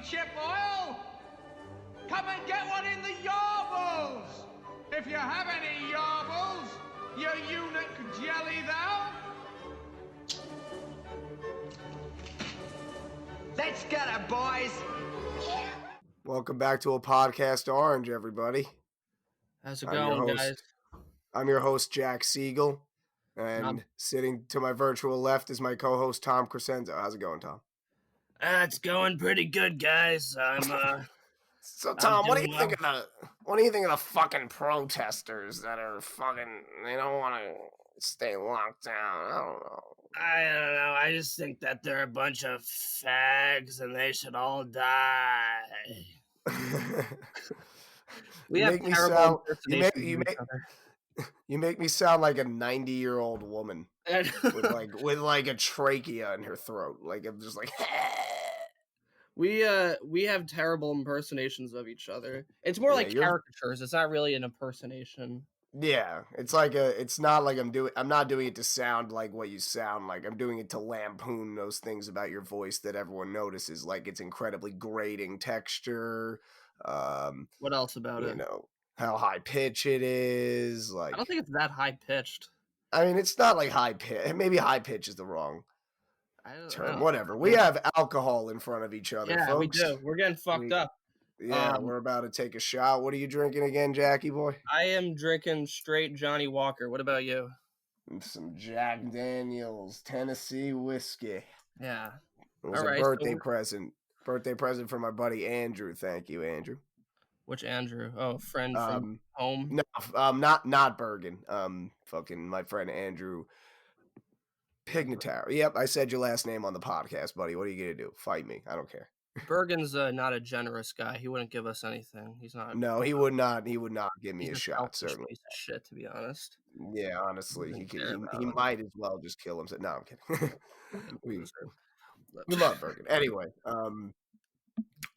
chip oil? Come and get one in the yarbles! If you have any yarbles, you eunuch jelly thou! Let's get it, boys! Welcome back to a podcast orange, everybody. How's it going, guys? I'm your host, Jack Siegel, and sitting to my virtual left is my co-host, Tom Crescenzo. How's it going, Tom? It's going pretty good, guys. So, Tom, what do you think of the fucking protesters that are fucking? They don't want to stay locked down. I don't know. I just think that they're a bunch of fags and they should all die. We have terrible You make me sound like a 90-year-old woman with a trachea in her throat. Like I'm just like. We have terrible impersonations of each other. It's more like caricatures. It's not really an impersonation. Yeah, it's not like I'm not doing it to sound like what you sound like. I'm doing it to lampoon those things about your voice that everyone notices, like it's incredibly grating texture. What else about it? You know, how high pitch it is. Like I don't think it's that high pitched. I mean, it's not like high pitch. Maybe high pitch is the wrong term. Know. Whatever. We have alcohol in front of each other, yeah, folks. We do. We're getting fucked up. Yeah, we're about to take a shot. What are you drinking again, Jackie boy? I am drinking straight Johnny Walker. What about you? Some Jack Daniels Tennessee whiskey. Yeah. It was a birthday present. Birthday present for my buddy Andrew. Thank you, Andrew. Which Andrew? Oh, friend from home? No, not Bergen. Fucking my friend Andrew Pignataro. Yep, I said your last name on the podcast, buddy. What are you gonna do? Fight me? I don't care. Bergen's not a generous guy. He wouldn't give us anything. He's not. No, he would not. He would not give me a shot. Certainly. Piece of shit, to be honest. Yeah, honestly, he might as well just kill himself. No, I'm kidding. we love Bergen. Anyway,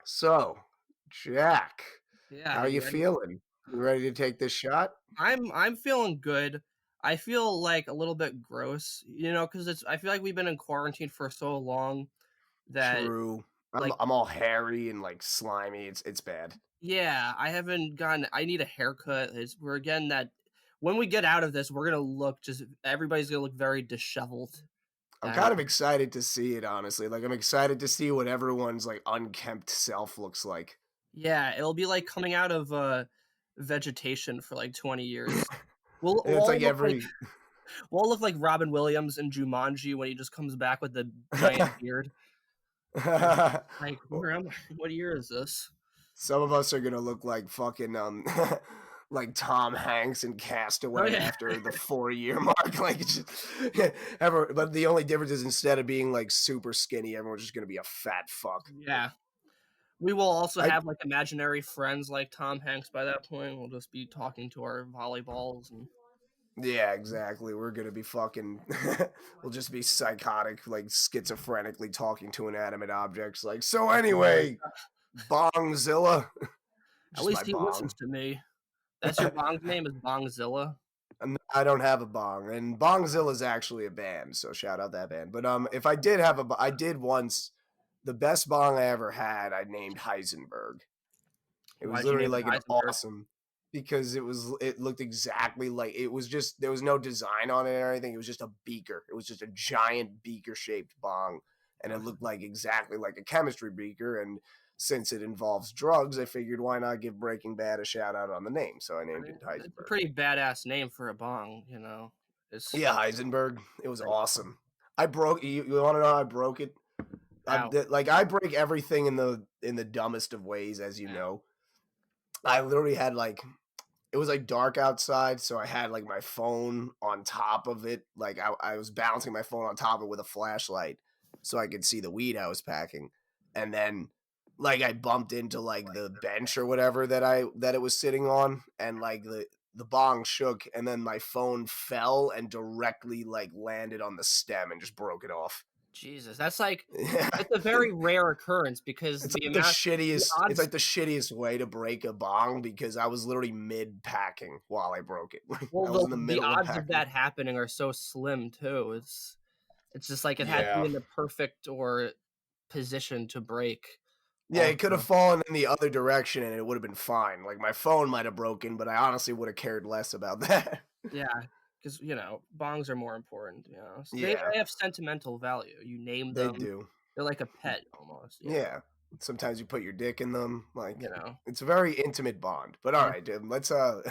so Jack, how are you feeling? You ready to take this shot? I'm feeling good. I feel like a little bit gross, because I feel like we've been in quarantine for so long that. True. I'm all hairy and like slimy. It's bad. Yeah, I need a haircut. When we get out of this, we're gonna everybody's gonna look very disheveled. I'm kind of excited to see it, honestly. Like I'm excited to see what everyone's like unkempt self looks like. Yeah, it'll be like coming out of vegetation for like 20 years. We'll look like Robin Williams in Jumanji when he just comes back with the giant beard. Like, where am I? What year is this? Some of us are gonna look like fucking like Tom Hanks in Castaway after the 4-year mark. Like, but the only difference is instead of being like super skinny, everyone's just gonna be a fat fuck. Yeah. We will also have like imaginary friends like Tom Hanks by that point. We'll just be talking to our volleyballs and. Yeah, exactly. We're gonna be fucking. We'll just be psychotic, like schizophrenically talking to inanimate objects. Like, so anyway, Bongzilla. At least he listens to me. That's your bong's name is Bongzilla. I don't have a bong, and Bongzilla is actually a band. So shout out that band. But if I did have I did once. The best bong I ever had, I named Heisenberg. It was literally like an awesome. Because it looked exactly like it was just there was no design on it or anything. It was just a beaker. It was just a giant beaker shaped bong, and it looked like exactly like a chemistry beaker. And since it involves drugs, I figured why not give Breaking Bad a shout out on the name. So I named it Heisenberg. It's a pretty badass name for a bong, Yeah, Heisenberg. It was awesome. I broke. You want to know how I broke it? I break everything in the dumbest of ways, as you know. I literally had it was like dark outside, so I had like my phone on top of it. Like I was balancing my phone on top of it with a flashlight so I could see the weed I was packing. And then like I bumped into like the bench or whatever that it was sitting on, and like the bong shook, and then my phone fell and directly like landed on the stem and just broke it off. Jesus, that's like it's a very rare occurrence because it's like the shittiest way to break a bong, because I was literally mid packing while I broke it. Well, the odds of that happening are so slim too. It's just like it had to be in the perfect position to break. Yeah, it could have fallen in the other direction and it would have been fine. Like my phone might have broken, but I honestly would have cared less about that. Yeah, because bongs are more important. So they Yeah, have sentimental value. You name they them; do. they're like a pet almost. Yeah. Sometimes you put your dick in them. Like You know. it's a very intimate bond. But all Mhm. right, dude, let's Let's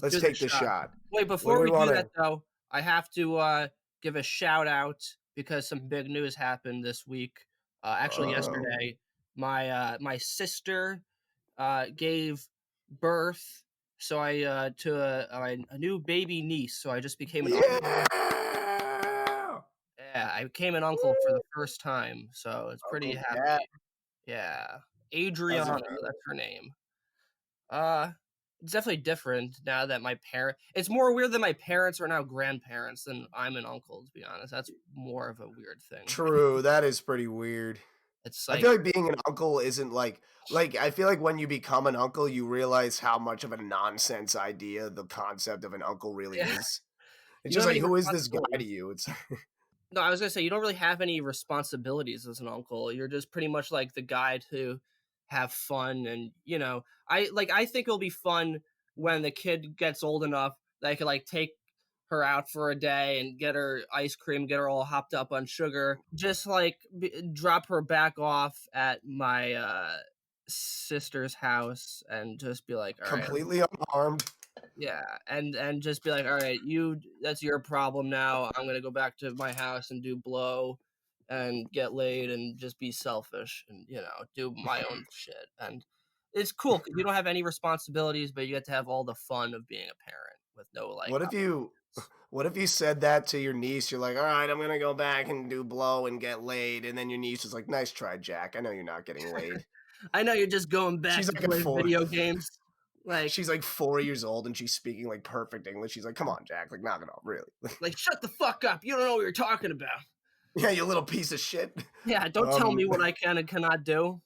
let's do the take the shot. shot. Wait, What do before we we do want that to? though, I have to give a shout out because some big news happened this week. Actually, Oh, yesterday, my sister gave birth, so I to a new baby niece. So I just became an uncle. yeah. Yeah, I became an uncle for the first time, so it's pretty Uncle Jack. happy. Yeah, How's it Adriana, feel? that's her name. Uh, it's definitely different now that it's more weird that my parents are now grandparents than I'm an uncle, to be honest. That's more of a weird thing. True, that is pretty weird. It's I like, feel like being an uncle isn't like I feel like when you become an uncle, you realize how much of a nonsense idea the concept of an uncle really yeah, is. It's you don't just have like, any who is this guy to responsibilities. you? It's No, I was gonna say you don't really have any responsibilities as an uncle. You're just pretty much like the guy to have fun, and I think it'll be fun when the kid gets old enough that I could like take her out for a day and get her ice cream, get her all hopped up on sugar, just like drop her back off at my sister's house and just be like, all right, completely unarmed. yeah, and just be like, all right, that's your problem now. I'm gonna go back to my house and do blow and get laid and just be selfish and do my own shit. And it's cool because you don't have any responsibilities, but you get to have all the fun of being a parent with no like What if you what if you said that to your niece? You're like, all right, I'm gonna go back and do blow and get laid, and then your niece is like, nice try, Jack. I know you're not getting laid. I know you're just going back She's to like a play four. video games. Like, She's like 4 years old and she's speaking like perfect English. She's like, come on, Jack, like knock it off, really. shut the fuck up. You don't know what you're talking about. Yeah, you little piece of shit. Yeah, don't tell me what I can and cannot do.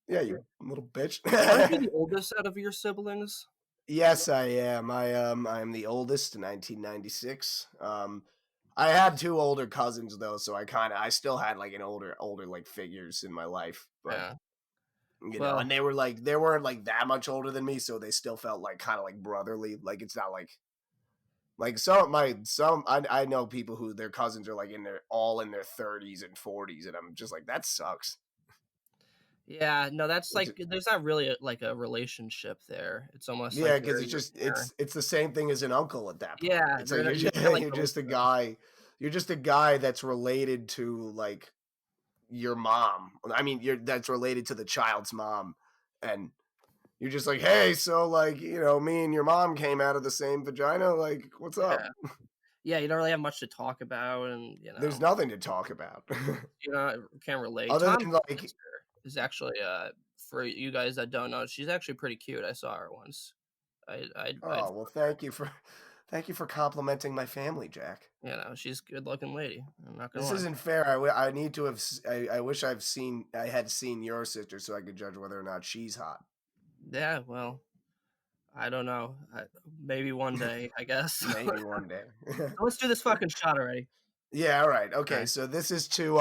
Yeah, you little bitch. Aren't you the oldest out of your siblings? Yes, I am. I am the oldest in 1996. I had two older cousins though, so I still had like an older like figures in my life, but Yeah. and they weren't like that much older than me, so they still felt like kind of like brotherly. Like it's not like I know people who their cousins are like in their 30s and 40s, and I'm just like, that sucks. Yeah, no, that's like there's not really like a relationship there. It's almost like Because they're your parent. it's the same thing as an uncle at that point. Yeah, It's like you feel like you're those just a guys. guy that's related to like your mom. I mean, that's related to the child's mom, and you're just like, hey, so like me and your mom came out of the same vagina. Like, what's up? Yeah. Yeah, you don't really have much to talk about, and There's nothing to talk about can't relate. other Tom's than like, sister is actually for you guys that don't know, she's actually pretty cute. I saw her once. I'd oh well, thank you for complimenting my family, Jack. she's a good looking lady. I'm not gonna This lie. isn't fair. I need to have. I wish I had seen your sister so I could judge whether or not she's hot. Yeah, well, I don't know. Maybe one day, I guess. Maybe one day. Let's do this fucking shot already. Yeah. All right. All Okay. right. So this is to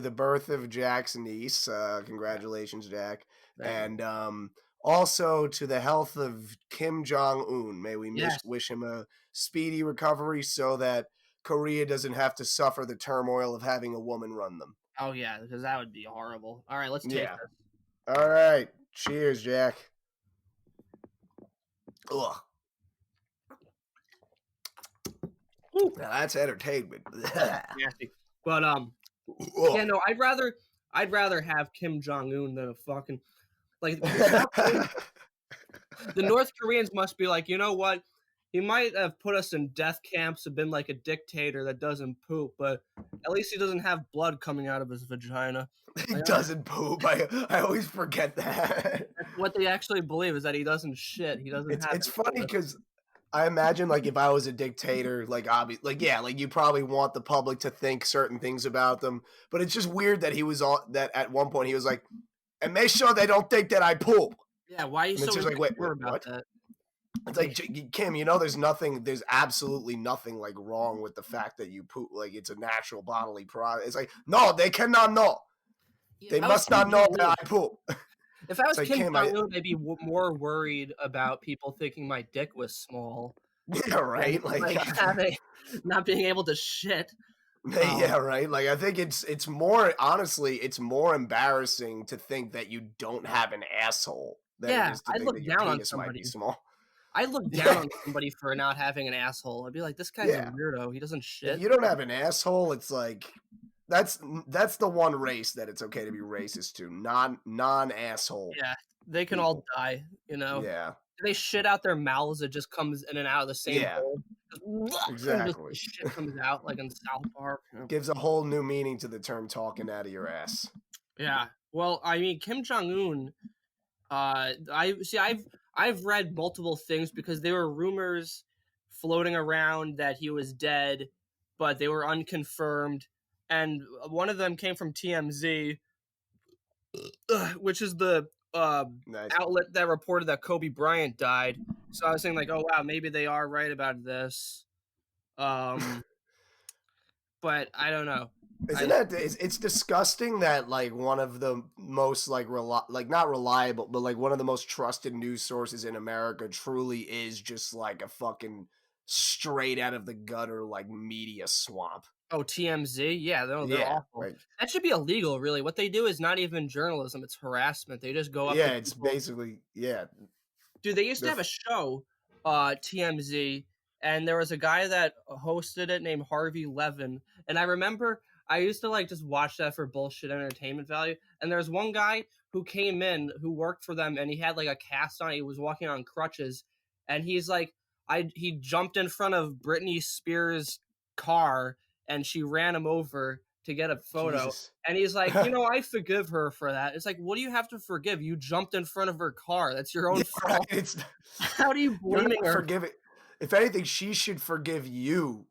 the birth of Jack's niece. Congratulations, Jack. Thank you. And also to the health of Kim Jong Un. May we Yes. wish him a speedy recovery so that Korea doesn't have to suffer the turmoil of having a woman run them. Oh yeah, because that would be horrible. All right, let's take this. All right. Cheers, Jack. Ugh. Now that's entertainment. Nasty. But yeah, no, I'd rather have Kim Jong Un than a fucking like the North Koreans must be like, you know what? He might have put us in death camps and been like a dictator that doesn't poop, but at least he doesn't have blood coming out of his vagina. He doesn't poop. I always forget that. What they actually believe is that he doesn't shit. He doesn't have. It's funny because I imagine like if I was a dictator, like you probably want the public to think certain things about them, but it's just weird that he was on that at one point he was like, and make sure they don't think that I poop. Yeah, why are you so like, wait, about what? that? It's like, Kim, there's absolutely nothing like wrong with the fact that you poop. Like it's a natural bodily process. It's like, no, they cannot know. Yeah, They must not know that I poop. If I was like, Kim Kim, Jong-un, I'd be more worried about people thinking my dick was small. yeah, right. Like not being able to shit. Yeah, right. Like, I think it's more, honestly, it's more embarrassing to think that you don't have an asshole than it Yeah, is to I'd think look that your down on penis might be somebody. small. I'd look down on somebody for not having an asshole. I'd be like, this guy's a Yeah. weirdo. He doesn't If shit. you don't have an asshole, it's like that's the one race that it's okay to be racist to. Non-asshole Yeah, they can all people. die, you know? Yeah. They shit out their mouths, it just comes in and out of the same Yeah. hole. And just the Exactly. shit comes out like in South Park. Gives a whole new meaning to the term talking out of your ass. Yeah. Well, I mean, Kim Jong-un, I've read multiple things because there were rumors floating around that he was dead, but they were unconfirmed. And one of them came from TMZ, which is the Nice. outlet that reported that Kobe Bryant died. So I was saying like, oh wow, maybe they are right about this. But I don't know. It's disgusting that like one of the most like not reliable, but like one of the most trusted news sources in America truly is just like a fucking straight out of the gutter like media swamp. Oh, TMZ? Yeah, they're Yeah, awful. like That should be illegal, really. What they do is not even journalism, it's harassment. They just go up yeah, to it's people. basically Dude, they used to they're have a show, TMZ, and there was a guy that hosted it named Harvey Levin. And I remember I used to like just watch that for bullshit entertainment value. And there was one guy who came in who worked for them and he had like a cast on, he was walking on crutches, and he's like he jumped in front of Britney Spears' car and she ran him over to get a photo. Jesus. And he's like, I forgive her for that. It's like, what do you have to forgive? You jumped in front of her car. That's your own Right, fault. How do you you're blaming not her? forgiving. If anything, she should forgive you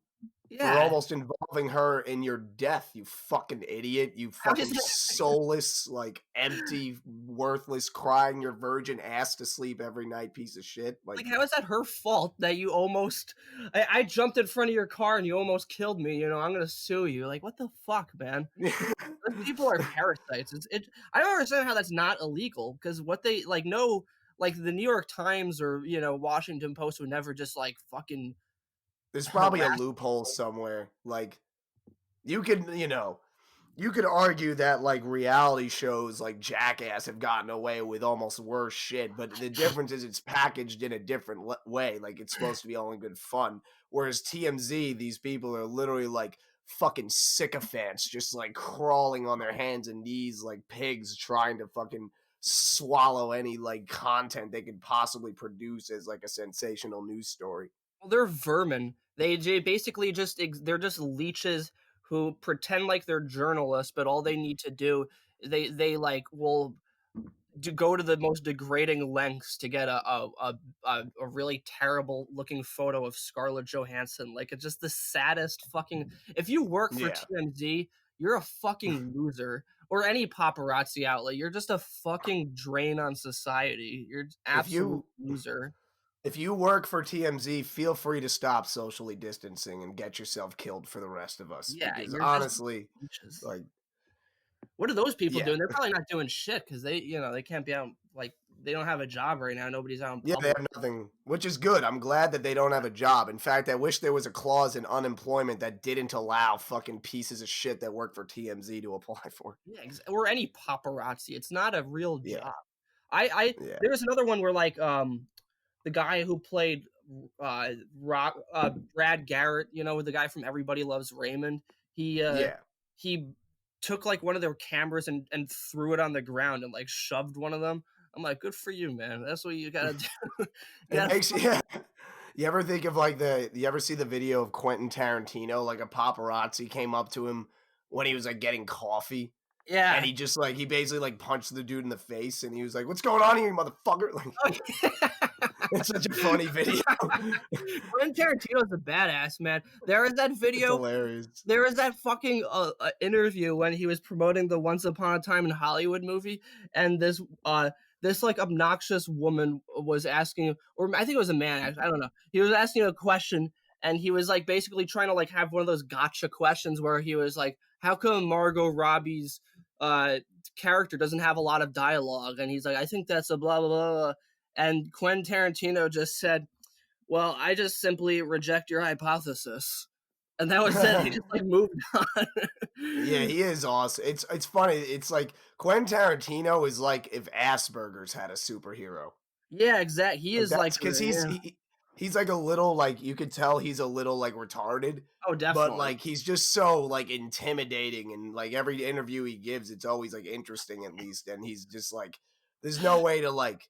for Yeah. almost involving her in your death, you fucking idiot. You How does fucking that- soulless, like empty, worthless, crying your virgin ass to sleep every night piece of shit. Like, how is that her fault that you almost I jumped in front of your car and you almost killed me, I'm gonna sue you. Like, what the fuck, man? Those people are parasites. I don't understand how that's not illegal, because what they like no like the New York Times or Washington Post would never just like fucking There's probably a harass loophole people. somewhere. Like, you could, you could argue that like reality shows like Jackass have gotten away with almost worse shit, but the difference is it's packaged in a different way. Like, it's supposed to be all in good fun. Whereas TMZ, these people are literally like fucking sycophants, just like crawling on their hands and knees like pigs, trying to fucking swallow any like content they could possibly produce as like a sensational news story. Well, they're vermin. They basically they're just leeches who pretend like they're journalists, but all they need to do they like will go to the most degrading lengths to get a really terrible looking photo of Scarlett Johansson. Like, it's just the saddest fucking. If you work for Yeah. TMZ, you're a fucking loser. Or any paparazzi outlet, you're just a fucking drain on society. You're an absolute loser. If you work for TMZ, feel free to stop socially distancing and get yourself killed for the rest of us. Yeah, Because you're honestly, just like, what are those people yeah. doing? They're probably not doing shit because they can't be out, like, they don't have a job right now. Nobody's out in Yeah, they public. have nothing, which is good. I'm glad that they don't have a job. In fact, I wish there was a clause in unemployment that didn't allow fucking pieces of shit that work for TMZ to apply for. Yeah, or any paparazzi. It's not a real Yeah. job. I Yeah. There was another one where like the guy who played Brad Garrett, the guy from Everybody Loves Raymond. Yeah. He took like one of their cameras and threw it on the ground and like shoved one of them. I'm like, good for you, man. That's what you gotta do. It makes yeah. You ever think of like you ever see the video of Quentin Tarantino? Like, a paparazzi came up to him when he was like getting coffee. Yeah. And he just like, he basically like punched the dude in the face and he was like, "What's going on here, you motherfucker?" Like, it's such a funny video. Quentin Tarantino's a badass, man. There is that It's video. hilarious. There is that fucking interview when he was promoting the Once Upon a Time in Hollywood movie, and this like obnoxious woman was asking, or I think it was a man, I don't know. He was asking a question, and he was like basically trying to like have one of those gotcha questions where he was like, "How come Margot Robbie's character doesn't have a lot of dialogue, and he's like, I think that's a blah blah blah, and Quentin Tarantino just said, well, I just simply reject your hypothesis. And that was it. He just like moved on. Yeah, he is awesome. It's funny. It's like Quentin Tarantino is like if Asperger's had a superhero. Yeah, exactly. He Like is like, that's because yeah. he's like a little like you could tell he's a little like retarded. Oh, But definitely. like he's just so like intimidating, and like every interview he gives, it's always like interesting at least. And he's just like, there's no way to like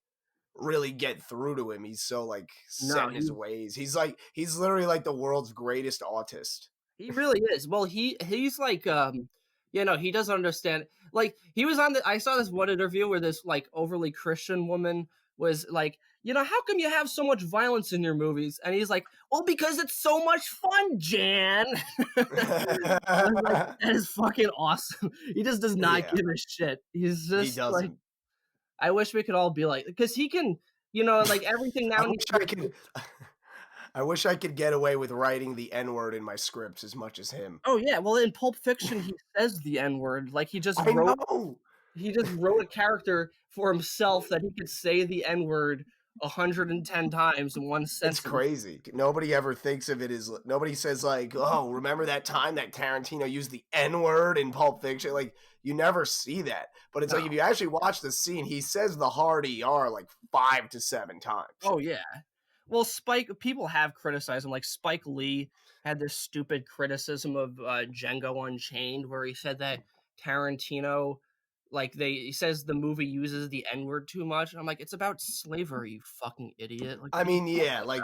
really get through to him. He's so like set No, in his ways. He's literally like the world's greatest autist. he really is. Well, he's like, he doesn't understand. Like, he was on I saw this one interview where this like overly Christian woman was like, how come you have so much violence in your movies? And he's like, well, because it's so much fun, Jan. I was like, that is fucking awesome. He just does not give a shit. He's He just like, doesn't. I wish we could all be like, because he can, like everything now I needs wish to I be. could. I wish I could get away with writing the N-word in my scripts as much as him. Oh yeah, well in Pulp Fiction he says the N-word. Like he just I wrote know. a character for himself that he could say the N-word 110 times in one It's sentence. crazy. Nobody ever thinks of it as nobody says like, "Oh, remember that time that Tarantino used the N-word in Pulp Fiction?" Like you never see that. But it's like if you actually watch the scene, he says the hard ER like 5 to 7 times. Oh yeah. Well, people have criticized him. Like Spike Lee had this stupid criticism of Django Unchained, where he said that Tarantino, he says the movie uses the N-word too much. And I'm like, it's about slavery, you fucking idiot. Like, I mean, yeah, like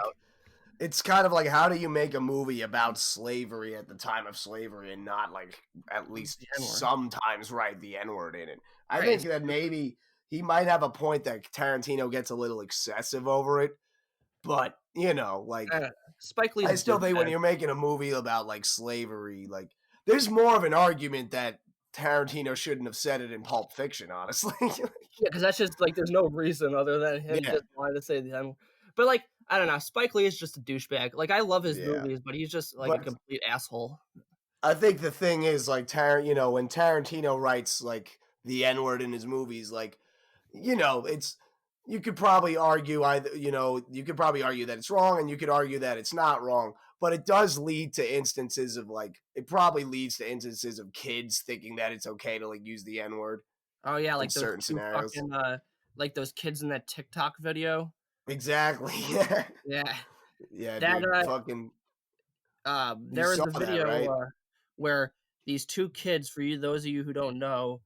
it's kind of like how do you make a movie about slavery at the time of slavery and not like at least sometimes write the N-word in it? I think that maybe he might have a point that Tarantino gets a little excessive over it. But like Spike Lee's I still think when you're making a movie about like slavery, like there's more of an argument that Tarantino shouldn't have said it in Pulp Fiction, honestly. Yeah, because that's just like there's no reason other than him just wanting to say the N-word. But like I don't know, Spike Lee is just a douchebag. Like I love his movies, but he's just like a complete asshole. I think the thing is like when Tarantino writes like the N-word in his movies, like it's. You could probably argue you could probably argue that it's wrong, and you could argue that it's not wrong, but it does lead to instances of it probably leads to instances of kids thinking that it's okay to like use the N-word. Oh yeah, like those certain scenarios. fucking, like those kids in that TikTok video. Exactly. Yeah. Yeah. Yeah, that, dude. Fucking. There was a video right? Where these two kids, those of you who don't know,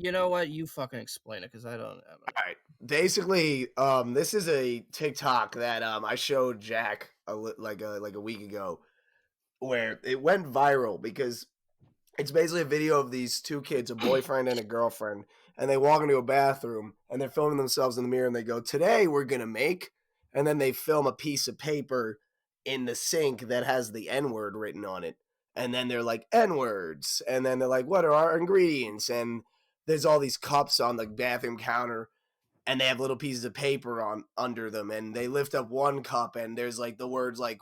you know what? You fucking explain it because I don't know. All right. Basically, this is a TikTok that I showed Jack like a week ago, where it went viral because it's basically a video of these two kids, a boyfriend and a girlfriend, and they walk into a bathroom and they're filming themselves in the mirror and they go, "Today we're gonna make," and then they film a piece of paper in the sink that has the N-word written on it, and then they're like N-words, and then they're like, "What are our ingredients?" And there's all these cups on the bathroom counter, and they have little pieces of paper on under them, and they lift up one cup, and there's like the words like,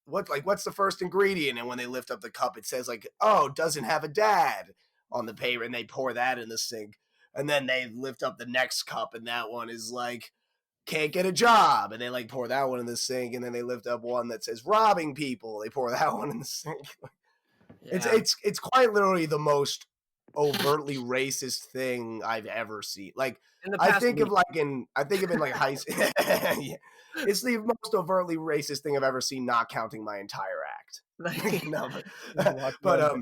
what's the first ingredient? And when they lift up the cup, it says like, "Oh, doesn't have a dad" on the paper, and they pour that in the sink, and then they lift up the next cup, and that one is like, "Can't get a job," and they like pour that one in the sink, and then they lift up one that says "robbing people," they pour that one in the sink. Yeah. It's quite literally the most overtly racist thing I've ever seen. Like I think of in like high school. Yeah. It's the most overtly racist thing I've ever seen, not counting my entire act. No, but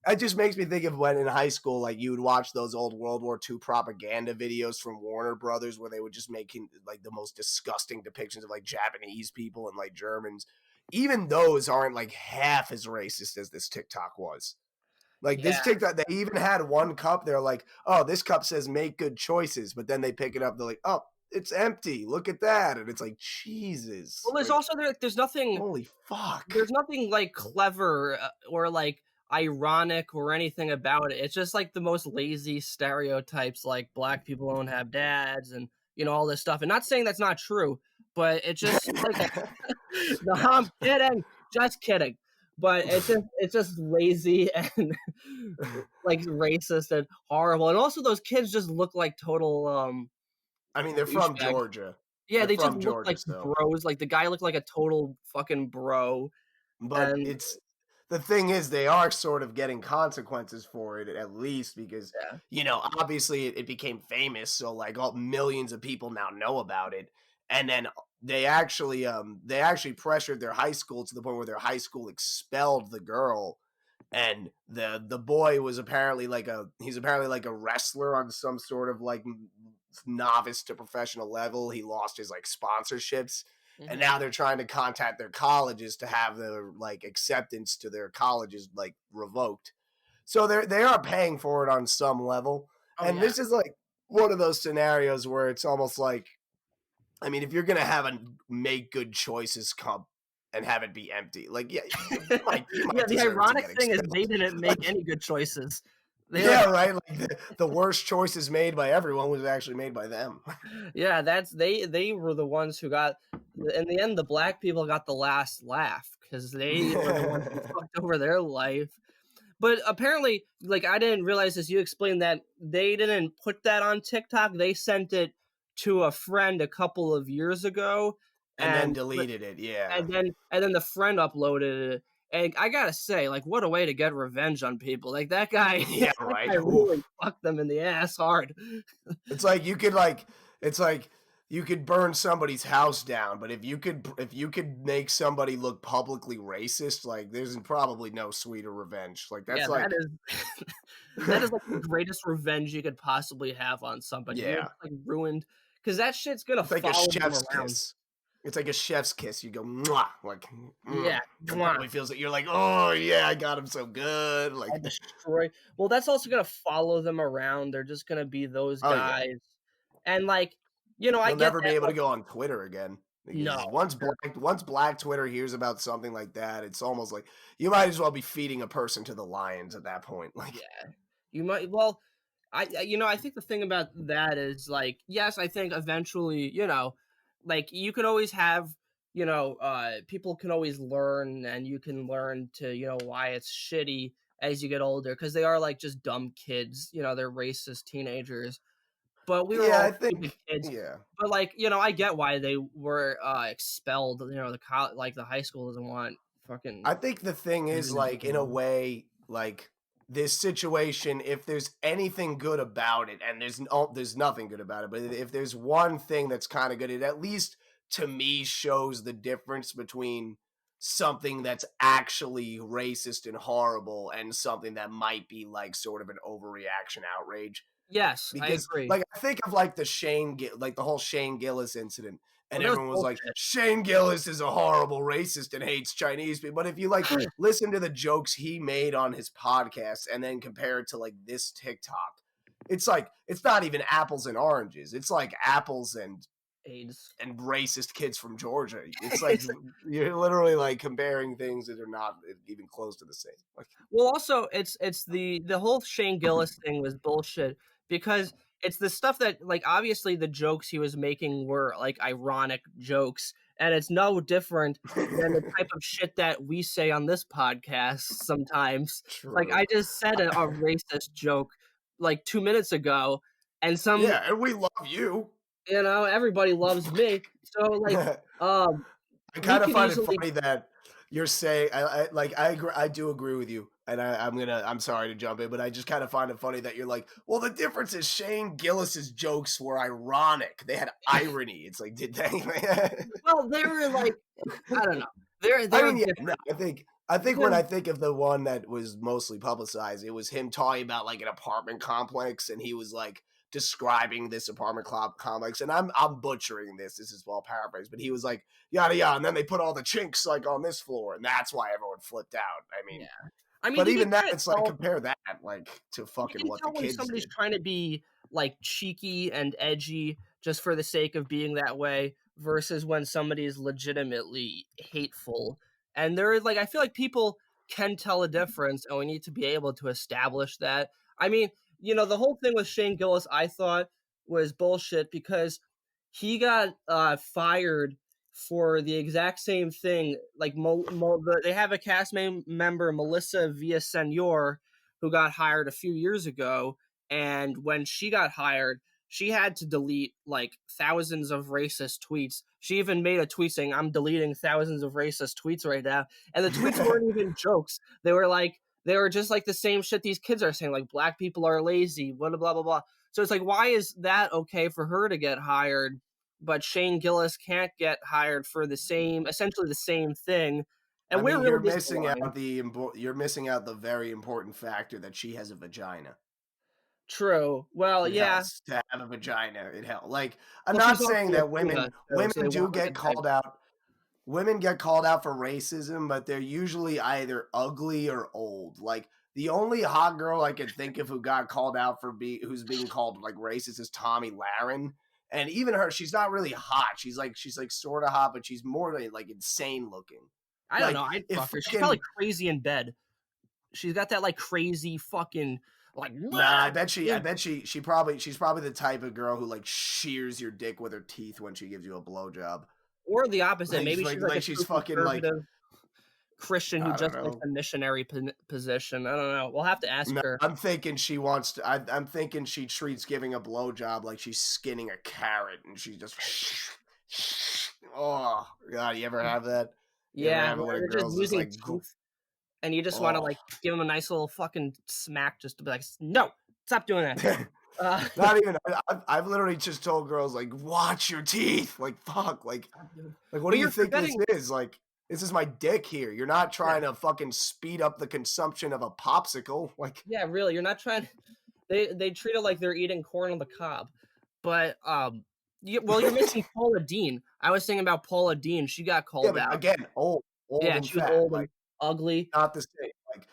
it just makes me think of when in high school, like you would watch those old World War II propaganda videos from Warner Brothers where they would just make like the most disgusting depictions of like Japanese people and like Germans. Even those aren't like half as racist as this TikTok was. Like this TikTok, they even had one cup. They're like, "Oh, this cup says make good choices," but then they pick it up. They're like, "Oh, it's empty. Look at that." And it's like, Jesus. Well, there's like, also there's nothing. Holy fuck. There's nothing like clever or like ironic or anything about it. It's just like the most lazy stereotypes, like black people don't have dads and all this stuff. And not saying that's not true, but it just like no, I'm kidding, just kidding. but it's just lazy and like racist and horrible. And also those kids just look like total I mean, they're from douchebags. Georgia. Yeah, They're they just from look Georgia, like so. bros. Like the guy looked like a total fucking bro. But And it's the thing is, they are sort of getting consequences for it at least because yeah. obviously it became famous, so like all millions of people now know about it, and then they actually pressured their high school to the point where their high school expelled the girl, and the boy was apparently he's apparently like a wrestler on some sort of like novice to professional level. He lost his like sponsorships, and now they're trying to contact their colleges to have their like acceptance to their colleges like revoked. So they are paying for it on some level. Oh And yeah. this is like one of those scenarios where it's almost like, I mean, if you're gonna have a make good choices cup and have it be empty, like you might Yeah, the deserve to ironic get thing is expelled. they didn't make Like, any good choices. They yeah, right. Like the worst choices made by everyone was actually made by them. yeah, that's they were the ones who got in the end the black people got the last laugh because they were the ones who fucked over their life. But apparently, like I didn't realize this, you explained that they didn't put that on TikTok. They sent it to a friend a couple of years ago And then and deleted it. Yeah. and then the friend uploaded it. And I gotta say, like, what a way to get revenge on people. Like that guy, Yeah, that right. guy really fucked them in the ass hard. It's like it's like you could burn somebody's house down, but if you could make somebody look publicly racist, like there's probably no sweeter revenge. Like that's Yeah, that like is that is like the greatest revenge you could possibly have on somebody. You're yeah. just, like ruined because that shit's gonna It's like a follow them chef's around. kiss. It's like a chef's kiss. You go mwah, like Yeah, it mwah, probably feels like you're like, "Oh, yeah, I got him so good." Like I destroy. Well, that's also gonna follow them around. They're just gonna be those oh yeah. guys, and like I They'll get never be that. able to Like, go on Twitter again no, because once black Twitter hears about something like that, it's almost like you might as well be feeding a person to the lions at that point. Like yeah, you might. Well, I think the thing about that is like, yes, I think eventually, like you could always have, people can always learn, and you can learn to, why it's shitty as you get older because they are like just dumb kids, they're racist teenagers. But we were yeah, I all stupid think kids. yeah. But like, I get why they were expelled. The high school doesn't want fucking I think the thing is like in a way like this situation if there's anything good about it and there's nothing good about it but if there's one thing that's kind of good it at least to me shows the difference between something that's actually racist and horrible and something that might be like sort of an overreaction outrage Yes, I because agree. like I think of like the whole Shane Gillis incident and Well, that was everyone was like bullshit. Shane Gillis is a horrible racist and hates Chinese people but if you like listen to the jokes he made on his podcast and then compare it to like this TikTok it's like it's not even apples and oranges it's like apples AIDS. and racist kids from Georgia it's like you're literally like comparing things that are not even close to the same like Well, also, it's the whole Shane Gillis thing was bullshit because it's the stuff that like obviously the jokes he was making were like ironic jokes, and it's no different than the type of shit that we say on this podcast sometimes. Like true I just said a racist joke like 2 minutes ago, and yeah and we love you. everybody loves me. So like, I we kind of could find it easily. funny that you're saying I agree I do agree with you and I'm sorry to jump in but I just kind of find it funny that you're like well the difference is Shane Gillis's jokes were ironic they had irony it's like did they Well, they were like, I don't know. They're I they're mean yeah different. no, I think when Because I think of the one that was mostly publicized it was him talking about like an apartment complex and he was like describing this apartment complex and I'm butchering this is all paraphrase but he was like yada yada and then they put all the chinks like on this floor and that's why everyone flipped out I mean yeah. I mean, but you can even that kind of it's like tell compare that like to you fucking can what the tell when kids somebody's did trying to be like cheeky and edgy just for the sake of being that way versus when somebody is legitimately hateful. And there is like I feel like people can tell a difference and we need to be able to establish that. I mean, the whole thing with Shane Gillis I thought was bullshit because he got fired for the exact same thing. Like they have a cast member, Melissa Villasenor, who got hired a few years ago, and when she got hired, she had to delete like thousands of racist tweets. She even made a tweet saying, "I'm deleting thousands of racist tweets right now," and the tweets weren't even jokes. They were just like the same shit these kids are saying, like black people are lazy, blah blah blah blah. So it's like, why is that okay for her to get hired, but Shane Gillis can't get hired for essentially the same thing? And I mean, really you're missing out the very important factor that she has a vagina. True. Well, It yeah. helps to have a vagina. It helps. Like, I'm not saying that women do get called out. Women get called out for racism, but they're usually either ugly or old. Like, the only hot girl I can think of who got called out who's being called like racist is Tommy Lahren. And even her, she's not really hot. She's like sort of hot, but she's more like insane looking. I don't know. I'd fuck her. She's probably crazy in bed. She's got that like crazy fucking like. Nah, I bet she's probably the type of girl who like shears your dick with her teeth when she gives you a blowjob. Or the opposite. Like, Maybe she's fucking like Christian who just likes a missionary position. I don't know. We'll have to ask her. I'm thinking she wants to. I'm thinking she treats giving a blowjob like she's skinning a carrot, and she just. Oh God! You ever have that? Yeah, when just using like, teeth, and you just want to like give them a nice little fucking smack, just to be like, no, stop doing that. Not even. I've literally just told girls like, watch your teeth. Like fuck. Like what do you think this is? Like. This is my dick here. You're not trying to fucking speed up the consumption of a popsicle. Like, yeah, really. You're not trying. They treat it like they're eating corn on the cob. But you're missing Paula Deen. I was thinking about Paula Deen. She got called out again. Old. Yeah, she was old and ugly. Not the same. Like,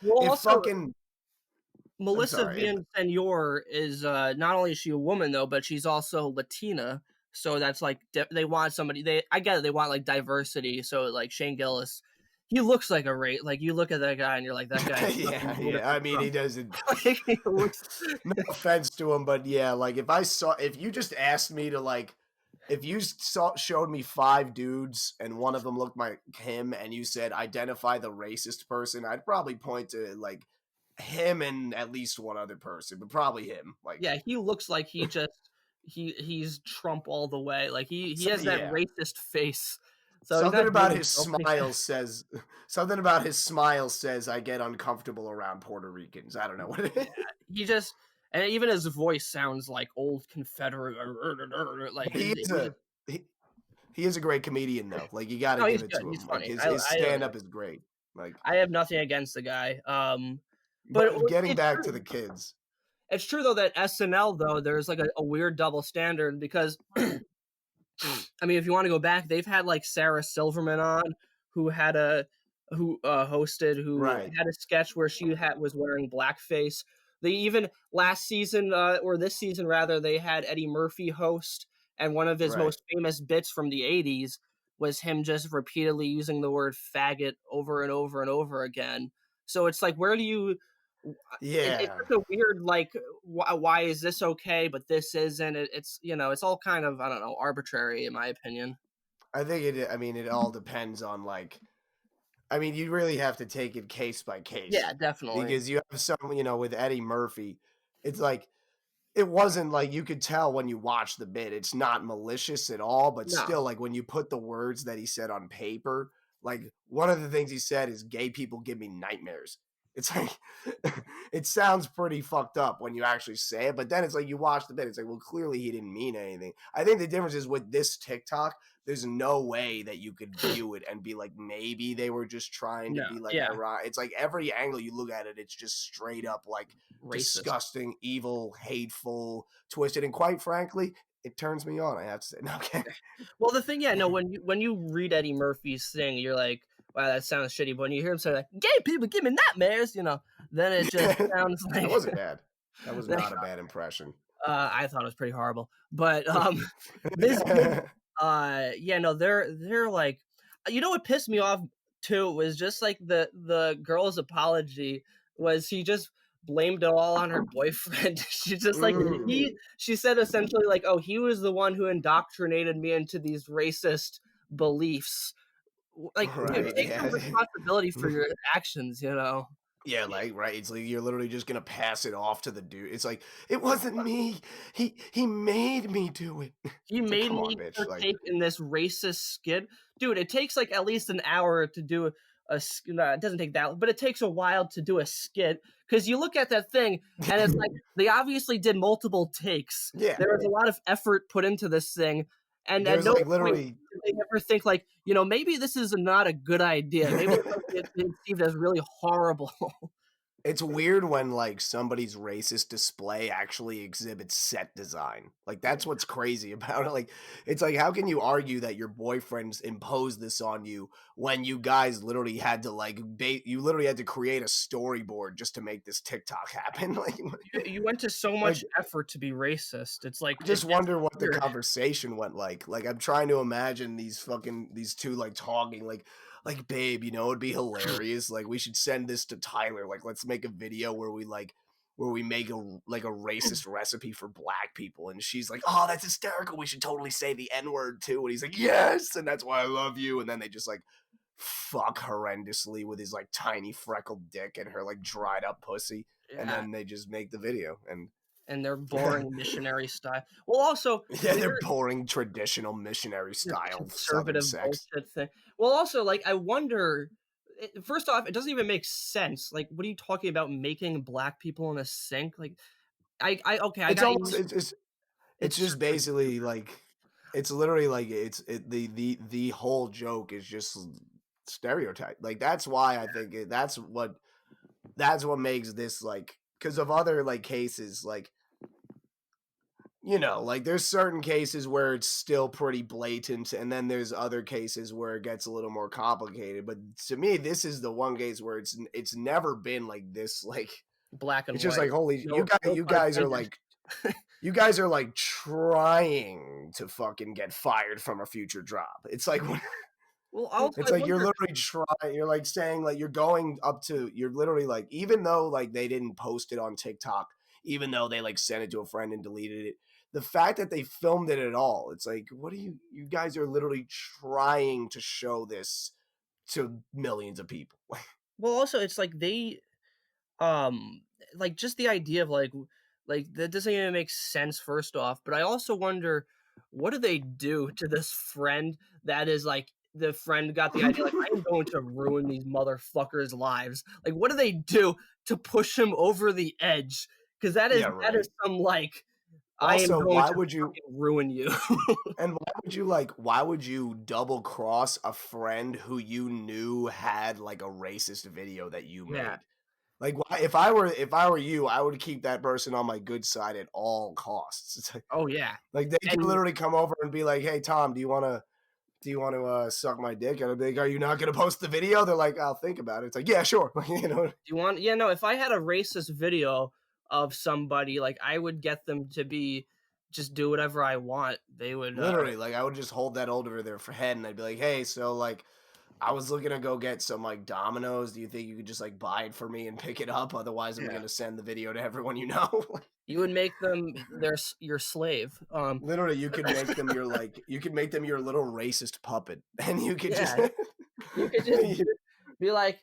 Melissa Villasenor is not only is she a woman though, but she's also Latina. So that's like they want somebody. I get it. They want like diversity. So like Shane Gillis, he looks like a race. Like you look at that guy and you're like, that guy. yeah. I mean, he doesn't. No offense to him, but yeah, like if you just asked me to like, if you showed me 5 dudes and one of them looked like him, and you said identify the racist person, I'd probably point to like him and at least one other person, but probably him. Like, yeah, he looks like he just. He's Trump all the way. Like he has that racist face. So something about his smile says I get uncomfortable around Puerto Ricans. I don't know what it is. He just, and even his voice sounds like old Confederate. Like he is a great comedian though. Like you got to give it to him. Like, his stand up is great. Like I have nothing against the guy. But getting back to the kids. It's true though that SNL though there's like a weird double standard because I mean if you want to go back they've had like Sarah Silverman on who hosted who had a sketch where she was wearing blackface. They even last season or this season rather they had Eddie Murphy host, and one of his most famous bits from the 80s was him just repeatedly using the word faggot over and over and over again. So it's like where do you it's such a weird like why is this okay but this isn't. It's it's all kind of I don't know arbitrary in my opinion. I think it all depends on like you really have to take it case by case. Yeah, definitely. Because you have some with Eddie Murphy, it's like it wasn't like you could tell when you watch the bit it's not malicious at all, but still like when you put the words that he said on paper, like one of the things he said is gay people give me nightmares. It's like, it sounds pretty fucked up when you actually say it, but then it's like you watch the bit, it's like, well, clearly he didn't mean anything. I think the difference is with this TikTok, there's no way that you could view it and be like, maybe they were just trying to be like, it's like every angle you look at it, it's just straight up like racist, disgusting, evil, hateful, twisted, and quite frankly, it turns me on. I have to say, no, okay. Well, the thing, when you read Eddie Murphy's thing, you're like, wow, that sounds shitty. But when you hear him say like, gay people give me nightmares, then it just sounds like... That wasn't bad. That was not a bad impression. I thought it was pretty horrible. But this they're like... what pissed me off, too, was just like the girl's apology was he just blamed it all on her boyfriend. She just like... She said essentially like, oh, he was the one who indoctrinated me into these racist beliefs. Like, dude, Right, take some yeah. responsibility for your actions, you know? Yeah, like, right, it's like you're literally just gonna pass it off to the dude. It's like, "It wasn't me. He made me do it." He It's like, made "Come on, me bitch," like partake in this racist skit. Dude, it takes, like, at least an hour to do no, it doesn't take that, but it takes a while to do a skit. Because you look at that thing, and it's like, they obviously did multiple takes. Yeah. There was a lot of effort put into this thing, and at There's, no like, point literally did they ever think, like, maybe this is not a good idea. Maybe it's something that's perceived as really horrible. It's weird when, like, somebody's racist display actually exhibits set design. Like, that's what's crazy about it. Like, it's like, how can you argue that your boyfriends imposed this on you when you guys literally had to, like, you literally had to create a storyboard just to make this TikTok happen? Like, You went to so like, much effort to be racist. It's like I just it's wonder what the weird. conversation went like. Like, I'm trying to imagine these two, like, talking, like, "Babe, it'd be hilarious, like, we should send this to Tyler, like, let's make a video where we make a racist recipe for black people," and she's like, "Oh, that's hysterical, we should totally say the N-word too," and he's like, "Yes, and that's why I love you," and then they just, like, fuck horrendously with his, like, tiny freckled dick and her, like, dried up pussy, and Yeah. then they just make the video, And their boring missionary style. Well, also, yeah, there they're boring traditional missionary this style Southern conservative sex. bullshit thing. Well, also, like, I wonder. First off, it doesn't even make sense. Like, what are you talking about making black people in a sink? Like, okay, I It's got almost you. it's It's just just like, basically like it's literally like the whole joke is just stereotype. Like that's why I think that's what makes this like because of other like cases like like there's certain cases where it's still pretty blatant and then there's other cases where it gets a little more complicated, but to me this is the one case where it's never been like this like black and it's just white. like holy No, no you pun guys are intended. like you guys are like trying to fucking get fired from a future job. It's like Well, also, it's I like you're wonder. literally trying. You're like saying like you're going up to. You're literally like even though like they didn't post it on TikTok, even though they like sent it to a friend and deleted it. The fact that they filmed it at all, it's like what are you guys are literally trying to show this to millions of people. Well, also, it's like um like just the idea of like that doesn't even make sense first off, but I also wonder what do they do to this friend that is like the friend got the idea like I am going to ruin these motherfuckers lives, like what do they do to push him over the edge, because Yeah, that is right. some like I am Also, going why to would you fucking ruin you. and why would you double cross a friend who you knew had like a racist video that you Yeah. made? Like why if I were you, I would keep that person on my good side at all costs. It's Oh yeah. like they can And literally come over and be like, "Hey Tom, do you want to suck my dick?" And I'd be like, "Are you not going to post the video?" They're like, "I'll think about it." It's like, "Yeah, sure." do you want, yeah, no, if I had a racist video of somebody, like I would get them to be just do whatever I want. They would Literally, like I would just hold that over their head and I'd be like, "Hey, so like I was looking to go get some like Domino's. Do you think you could just like buy it for me and pick it up? Otherwise, I'm yeah. gonna send the video to everyone you know." You would make them your slave. Literally, you could make them your little racist puppet, and you could just Yeah, you could just be like,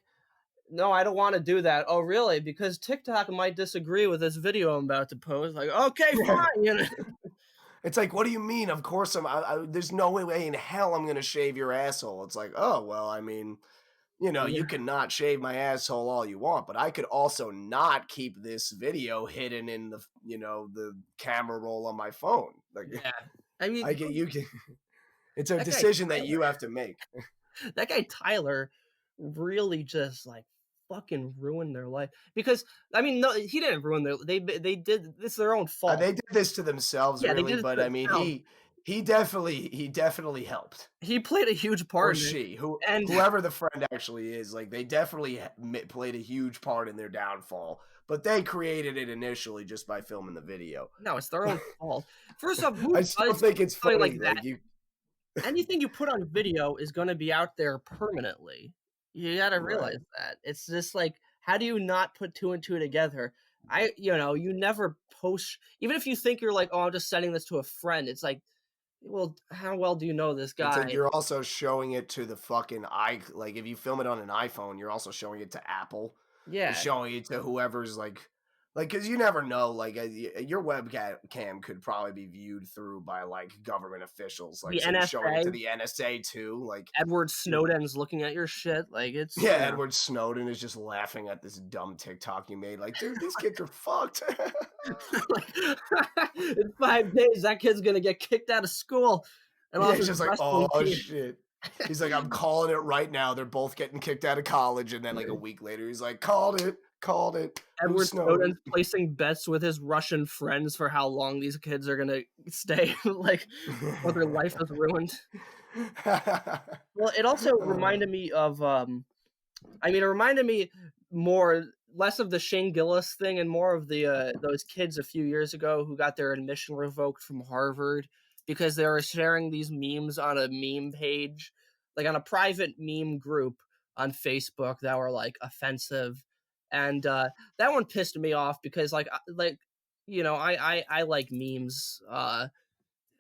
no, I don't want to do that. Oh, really? Because TikTok might disagree with this video I'm about to post. Like, okay, yeah. fine. It's like, what do you mean? Of course, there's no way in hell I'm gonna shave your asshole. It's like, oh well, I mean, you can not shave my asshole all you want, but I could also not keep this video hidden in the camera roll on my phone. Like, Yeah. I I mean, get you can. It's a that guy decision that you Tyler, have to make. that guy Tyler really just like fucking ruined their life, because I mean, no, he didn't ruin they did this their own fault. They did this to themselves, Yeah, they really, did it but to I mean, themselves. he definitely helped. He played a huge Or part in it, she, and whoever the friend actually is, like they definitely played a huge part in their downfall. But they created it initially just by filming the video. no, it's their own fault. First off, who I still does think it's something like funny, that? like you, Anything you put on video is going to be out there permanently. You got to realize right? that. It's just like, how do you not put two and two together? You never post, even if you think you're like, oh, I'm just sending this to a friend. It's like, Well, how well do you know this It's like guy? you're also showing it to the fucking like if you film it on an iPhone, you're also showing it to Apple. You're Yeah. showing it to whoever's because you never know. Your webcam could probably be viewed through by like government officials. Like, The so you're showing it to NSA, the NSA too. Like, Edward you're Snowden's looking at your shit. Like, it's, yeah, you know. Edward Snowden is just laughing at this dumb TikTok you made. Like, dude, these kids are fucked. Like, in 5 days, that kid's gonna get kicked out of school and Yeah, off he's his just like, wrestling oh team. shit. He's like, I'm calling it right now. They're both getting kicked out of college, and then like a week later, he's like, called it. Who's Edward Snowden? Snowden's placing bets with his Russian friends for how long these kids are gonna stay, like, or their life is ruined. Well, it also reminded me of, it reminded me less of the Shane Gillis thing and more of the those kids a few years ago who got their admission revoked from Harvard because they were sharing these memes on a meme page, like on a private meme group on Facebook that were like offensive, and that one pissed me off because I like memes.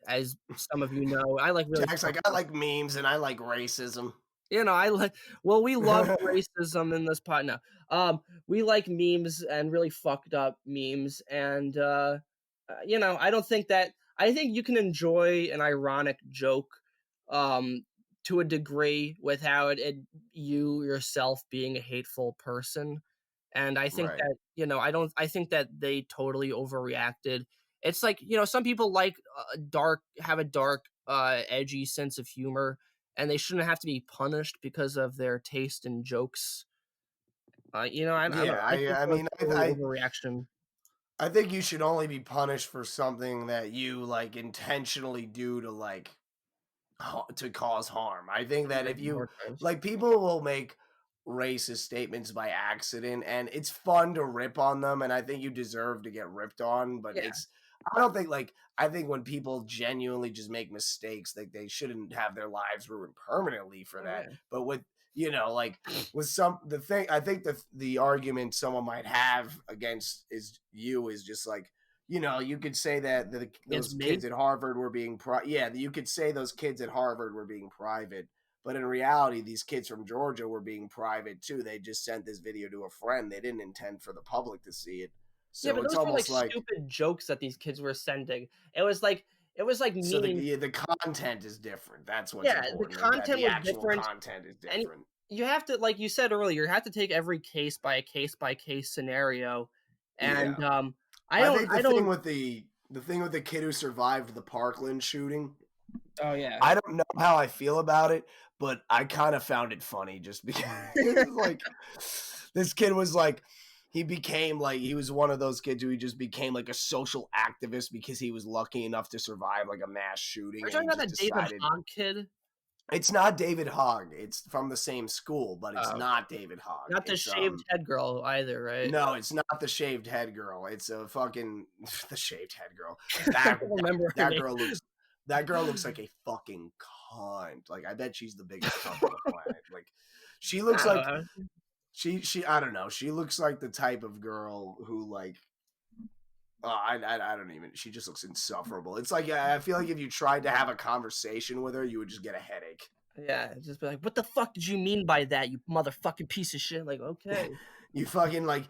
As some of you know, I like really Jack's like, fucked I up. like memes and I like racism. I like well, we love racism in this pod. No, we like memes and really fucked up memes, and I don't think that I think you can enjoy an ironic joke, to a degree without you yourself being a hateful person, and I think Right. that I think that they totally overreacted. It's like some people like have a dark, edgy sense of humor and they shouldn't have to be punished because of their taste in jokes. I don't know. Yeah, I think I that was mean, totally overreaction. I think you should only be punished for something that you like intentionally do to to cause harm. I think that Yeah, if you more times. people will make racist statements by accident and it's fun to rip on them and I think you deserve to get ripped on, but Yeah. I don't think I think when people genuinely just make mistakes, like they shouldn't have their lives ruined permanently for Oh that. yeah. But with I think the argument someone might have against is just like, you could say that Against those me? kids at Harvard were yeah, you could say those kids at Harvard were being private, but in reality, these kids from Georgia were being private too. They just sent this video to a friend. They didn't intend for the public to see it. Yeah, So but it's those were like almost like stupid jokes that these kids were sending. It was like so mean. the content is different. That's what's Yeah, the important. Is that content the was actual different, content is and different. you have to, like you said earlier, you have to take every case by case scenario. And Yeah, I I don't, think I don't. the thing with the kid who survived the Parkland shooting, Oh yeah. I don't know how I feel about it, but I kind of found it funny just because like this kid was like he was one of those kids who he just became like a social activist because he was lucky enough to survive like a mass Are shooting you and talking he about just that David decided Hogg kid? it's not David Hogg. It's from the same school, but it's Oh, not David Hogg. not the It's shaved head girl either, right? no, it's not the shaved head girl. It's a fucking the shaved head girl. I That don't remember her that name. that girl looks like a fucking cunt. Like I bet she's the biggest cunt on the planet. Like she looks I don't like know. she I don't know. She looks like the type of girl who like I don't even. She just looks insufferable. It's like I feel like if you tried to have a conversation with her, you would just get a headache. Yeah, just be like, "What the fuck did you mean by that, you motherfucking piece of shit?" Like, okay. You fucking like,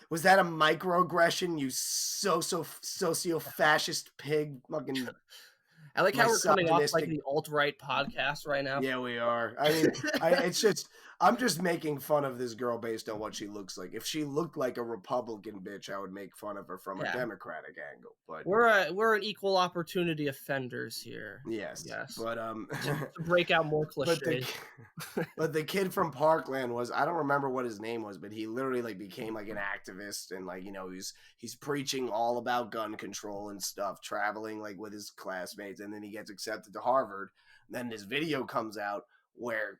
was that a microaggression? You socio-fascist pig, fucking I like how we're coming off like misogynistic. the alt-right podcast right now. Yeah, we are. I mean, I'm just making fun of this girl based on what she looks like. If she looked like a Republican bitch, I would make fun of her from a Yeah. Democratic angle. But We're an equal opportunity offenders here. yes, Yes. but To break out more but cliches. but the kid from Parkland was, I don't remember what his name was, but he literally like became like an activist and like he's preaching all about gun control and stuff, traveling like with his classmates, and then he gets accepted to Harvard. Then this video comes out where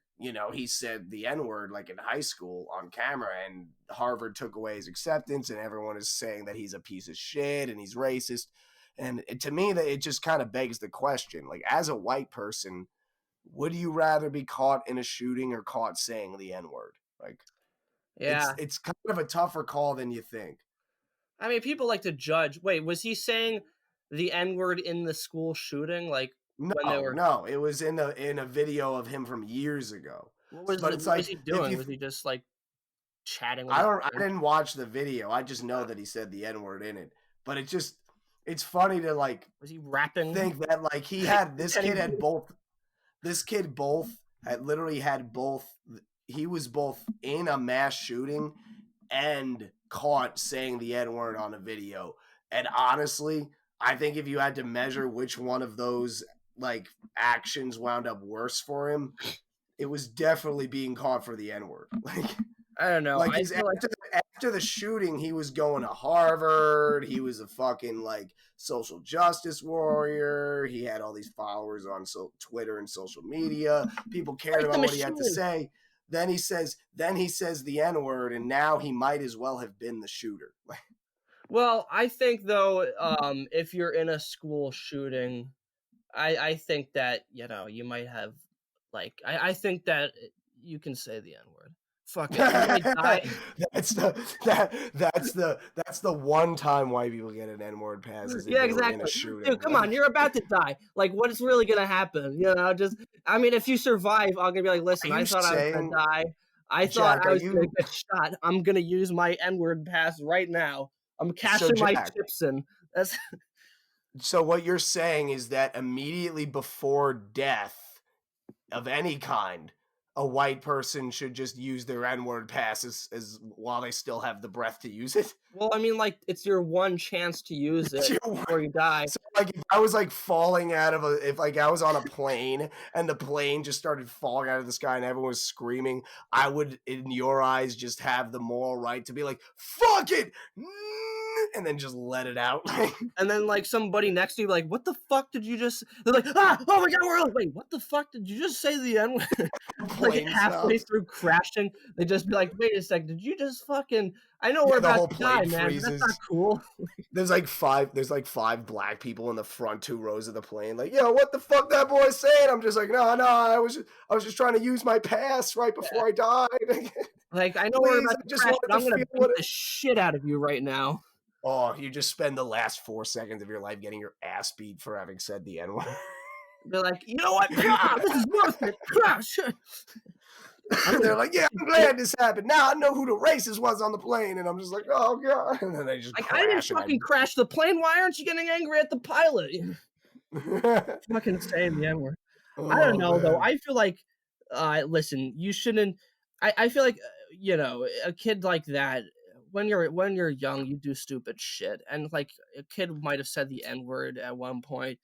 he said the N-word like in high school on camera, and Harvard took away his acceptance, and everyone is saying that he's a piece of shit and he's racist. And to me, that it just kind of begs the question, like as a white person, would you rather be caught in a shooting or caught saying the N-word? Like Yeah. it's kind of a tougher call than you think. I mean, people like to judge. Wait, was he saying the N-word in the school shooting? Like, when they were. No, it was in a video of him from years ago. But it's What like was he doing? if Was he just like chatting with? I didn't watch the video. I just know that he said the N-word in it. But it's funny to like was he rapping? Think that like he had this kid had both. This kid literally had both. He was both in a mass shooting and caught saying the N-word on a video. And honestly, I think if you had to measure which one of those like actions wound up worse for him, it was definitely being caught for the N-word. Like I don't know. like after the shooting, he was going to Harvard. He was a fucking like social justice warrior. He had all these followers on Twitter and social media. People cared about what he had to say. Then he says the N-word, and now he might as well have been the shooter. Well, I think though, if you're in a school shooting, I think that you might have like I think that you can say the N-word. Fuck it. You might die. That's the one time white people get an N-word pass is if Yeah, they were exactly. in a shooting. Dude, come on, you're about to die. Like, what is really gonna happen? I mean, if you survive, I'm gonna be like, listen, I thought I was gonna die. I thought I was gonna get shot. I'm gonna use my N-word pass right now. I'm cashing my chips in. That's So what you're saying is that immediately before death of any kind, a white person should just use their N-word pass as while they still have the breath to use it? Well, I mean, like, it's your one chance to use it before you die. So, like, if I was, like, falling out of if, like, I was on a plane and the plane just started falling out of the sky and everyone was screaming, I would, in your eyes, just have the moral right to be like, fuck it! And then just let it out. And then, like, somebody next to you, like, what the fuck did you just... They're like, oh my God, we're like, wait, what the fuck did you just say the N-word? Like, halfway through crashing, they just be like, wait a second, did you just fucking... I know we're about to die, man. That's not cool. There's like five black people in the front 2 rows of the plane. Like, yo, what the fuck that boy saying? I'm just like, no, I was just trying to use my pass right before I died. Like, I know we're about to crash, but I'm gonna beat the shit out of you right now. Oh, you just spend the last 4 seconds of your life getting your ass beat for having said the N-word. They're like, you know what? This is worth it. They're like, yeah, I'm glad this happened. Now I know who the racist was on the plane, and I'm just like, oh god. And then they just like, I didn't fucking crash the plane. Why aren't you getting angry at the pilot? Fucking saying the N-word. I don't know though. I feel like, listen, you shouldn't. I feel like a kid like that. When you're young, you do stupid shit, and like a kid might have said the N-word at one point,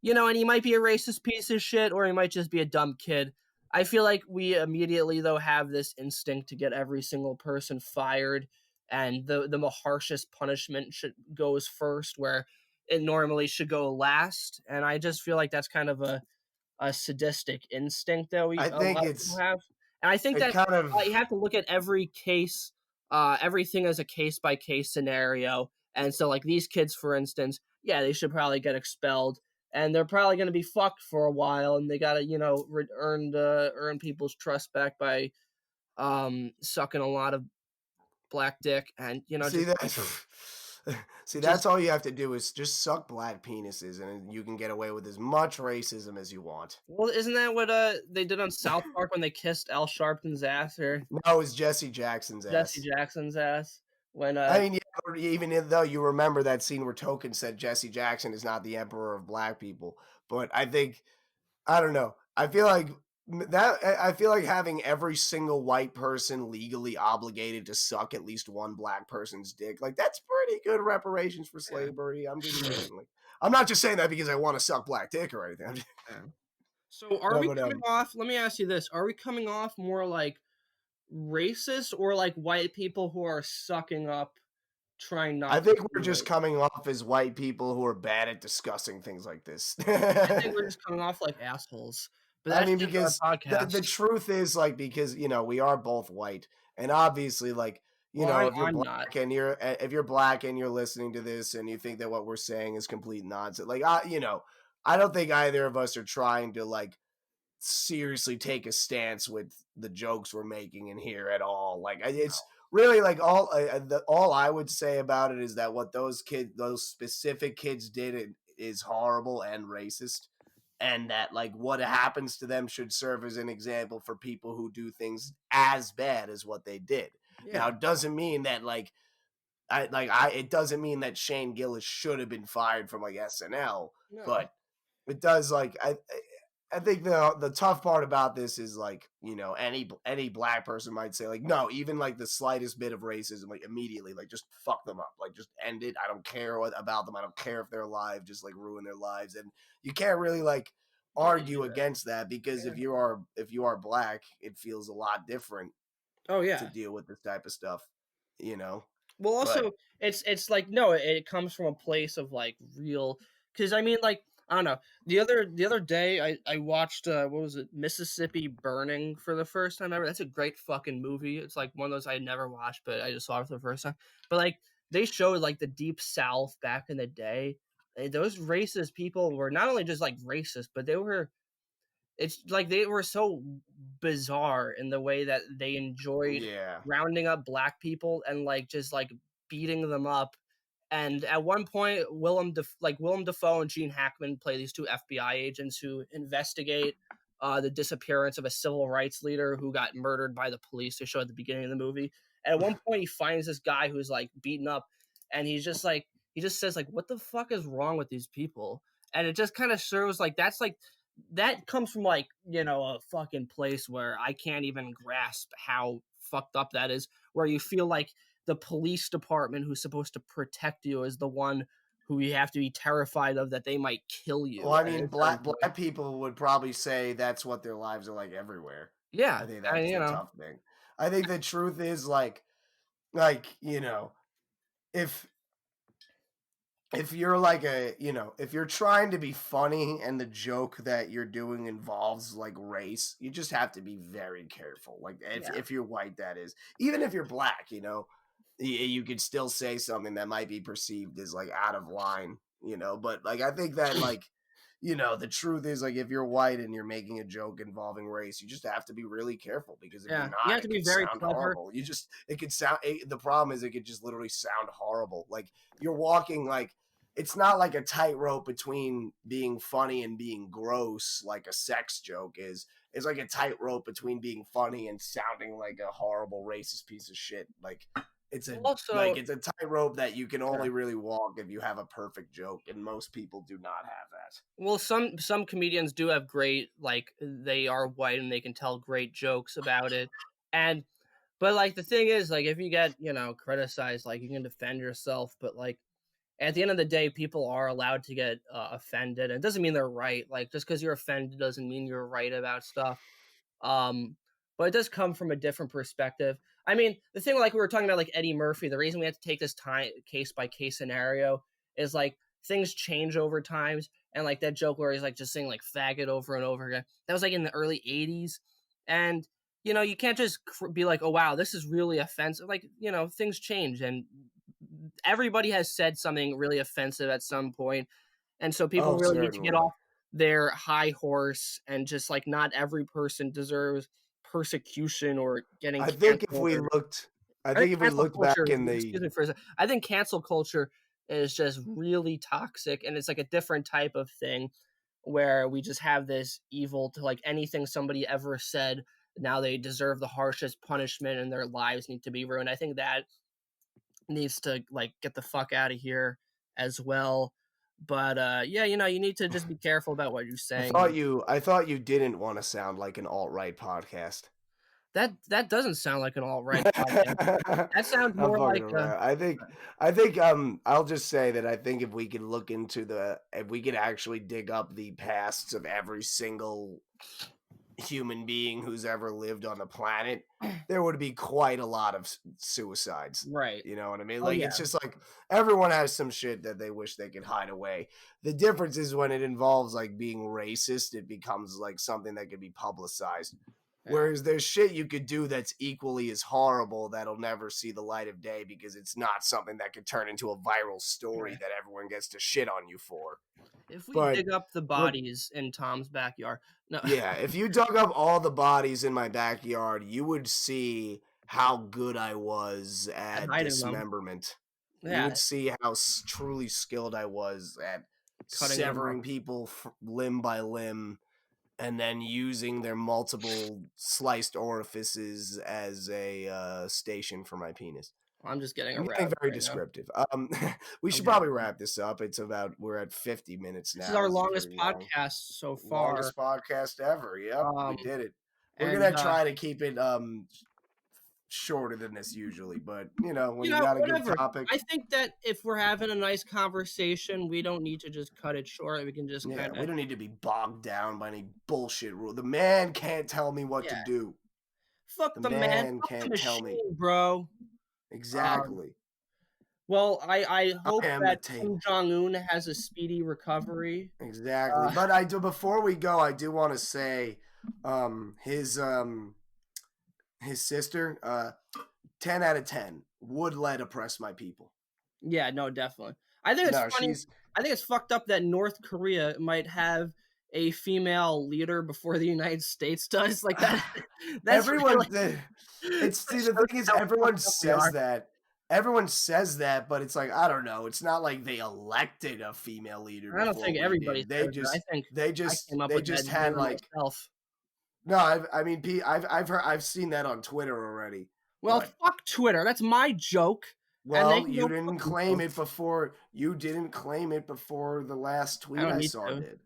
and he might be a racist piece of shit, or he might just be a dumb kid. I feel like we immediately though have this instinct to get every single person fired, and the harshest punishment goes first, where it normally should go last. And I just feel like that's kind of a sadistic instinct that I think a lot of people have, and I think that you have to look at every case. Everything as a case-by-case scenario. And so, like, these kids, for instance, yeah, they should probably get expelled. And they're probably going to be fucked for a while. And they got to, earn people's trust back by sucking a lot of black dick. And, that's all you have to do is just suck black penises, and you can get away with as much racism as you want. Well, isn't that what they did on South Park when they kissed Al Sharpton's ass? Or no, it was Jesse Jackson's ass. When I mean, yeah, even though you remember that scene where Token said Jesse Jackson is not the emperor of black people, but I don't know. I feel like having every single white person legally obligated to suck at least one black person's dick, like that's pretty good reparations for slavery. I'm just saying, like, I'm not just saying that because I want to suck black dick or anything. So are we coming off? Let me ask you this: are we coming off more like racist or like white people who are sucking up, trying not? I think we're just coming off as white people who are bad at discussing things like this. I think we're just coming off like assholes. But I mean, because the truth is, like, because we are both white, and obviously, like, if you're black and you're black and you're listening to this and you think that what we're saying is complete nonsense, like, I don't think either of us are trying to like seriously take a stance with the jokes we're making in here at all. Like, it's really like all I would say about it is that what those specific kids did is horrible and racist. and that like what happens to them should serve as an example for people who do things as bad as what they did. Yeah. Now, it doesn't mean that like it doesn't mean that Shane Gillis should have been fired from like SNL, No. but it does like I think the tough part about this is like, you know, any black person might say like, no, even like the slightest bit of racism, like immediately, like just fuck them up, like just end it. I don't care about them. I don't care if they're alive, just like ruin their lives. And you can't really like argue against that because if you are black, it feels a lot different. Oh yeah. To deal with this type of stuff, you know. Well, also it's like no, it comes from a place of like real. Because I mean, like I don't know. The other day, I watched what was it, Mississippi Burning for the first time ever. That's a great fucking movie. It's like one of those I never watched, but I just saw it for the first time. But like they showed like the Deep South back in the day. Those racist people were not only just like racist, but they were. It's like they were so bizarre in the way that they enjoyed rounding up black people and like just like beating them up. And at one point, Willem Dafoe and Gene Hackman play these two FBI agents who investigate the disappearance of a civil rights leader who got murdered by the police. They show at the beginning of the movie. And at one point, he finds this guy who's like beaten up, and he just says like, "What the fuck is wrong with these people?" And it just kind of shows like that comes from like, you know, a fucking place where I can't even grasp how fucked up that is, where you feel like the police department who's supposed to protect you is the one who you have to be terrified of that they might kill you. Well, I mean, black people would probably say that's what their lives are like everywhere. Yeah. I think that's the tough thing. I think the truth is like, you know, if you're like if you're trying to be funny and the joke that you're doing involves like race, you just have to be very careful. Like if you're white, that is, even if you're black, you know, you could still say something that might be perceived as like out of line, you know, but like, I think that like, you know, the truth is like, if you're white and you're making a joke involving race, you just have to be really careful because if you're not, you have to be very clever. Horrible. It could sound, the problem is it could just literally sound horrible. Like you're walking like, it's not like a tightrope between being funny and being gross, like a sex joke is. It's like a tightrope between being funny and sounding like a horrible racist piece of shit. Like it's a tightrope that you can only really walk if you have a perfect joke, and most people do not have that. Well, some comedians do have great, like they are white and they can tell great jokes about it, but like the thing is, like if you get, you know, criticized, like you can defend yourself, but like at the end of the day, people are allowed to get offended. And it doesn't mean they're right. Like just because you're offended doesn't mean you're right about stuff. But it does come from a different perspective. I mean, the thing like we were talking about, like Eddie Murphy, the reason we have to take this time case by case scenario is like things change over times. And like that joke where he's like just saying like faggot over and over again, that was like in the early 80s. And you know, you can't just be like, oh wow, this is really offensive. Like, you know, things change and everybody has said something really offensive at some point, and so people really need to get off their high horse and just like not every person deserves persecution or getting. I think if we looked back in the, excuse me for a second, I think cancel culture is just really toxic, and it's like a different type of thing where we just have this evil to like anything somebody ever said. Now they deserve the harshest punishment, and their lives need to be ruined. I think that needs to like get the fuck out of here as well. But yeah, you know, you need to just be careful about what you're saying. I thought you didn't want to sound like an alt-right podcast. That doesn't sound like an alt-right podcast. That sounds more like I think I'll just say that I think if we could look into if we could actually dig up the pasts of every single human being who's ever lived on the planet, there would be quite a lot of suicides. Right. You know what I mean? Like, it's just like everyone has some shit that they wish they could hide away. The difference is when it involves like being racist, it becomes like something that could be publicized. Whereas there's shit you could do that's equally as horrible that'll never see the light of day because it's not something that could turn into a viral story that everyone gets to shit on you for. If we dig up the bodies in Tom's backyard. No. Yeah, if you dug up all the bodies in my backyard, you would see how good I was at dismemberment. You would see how truly skilled I was at severing people limb by limb, and then using their multiple sliced orifices as a station for my penis. I'm just getting I'm getting very descriptive. We should probably wrap this up. We're at 50 minutes now. This is our longest podcast so far. Longest podcast ever. Yep, we did it. We're gonna try to keep it shorter than this usually, but when you got a good topic. I think that if we're having a nice conversation, we don't need to just cut it short. We can just we don't need to be bogged down by any bullshit rule. The man can't tell me what to do. Fuck the man. Fuck the machine, bro. Exactly. Well, I hope that Kim Jong-un has a speedy recovery. Exactly. But before we go, I do want to say his sister, 10 out of 10, would let oppress my people. Yeah, no, definitely. I think it's funny. I think it's fucked up that North Korea might have a female leader before the United States does. Like that. That's everyone. The thing is, everyone says that. Everyone says that, but it's like, I don't know. It's not like they elected a female leader. I don't think everybody. They just had like. Myself. No, I mean, I've seen that on Twitter already. Well, fuck Twitter. That's my joke. Well, you didn't claim it before. You didn't claim it before the last tweet I saw did.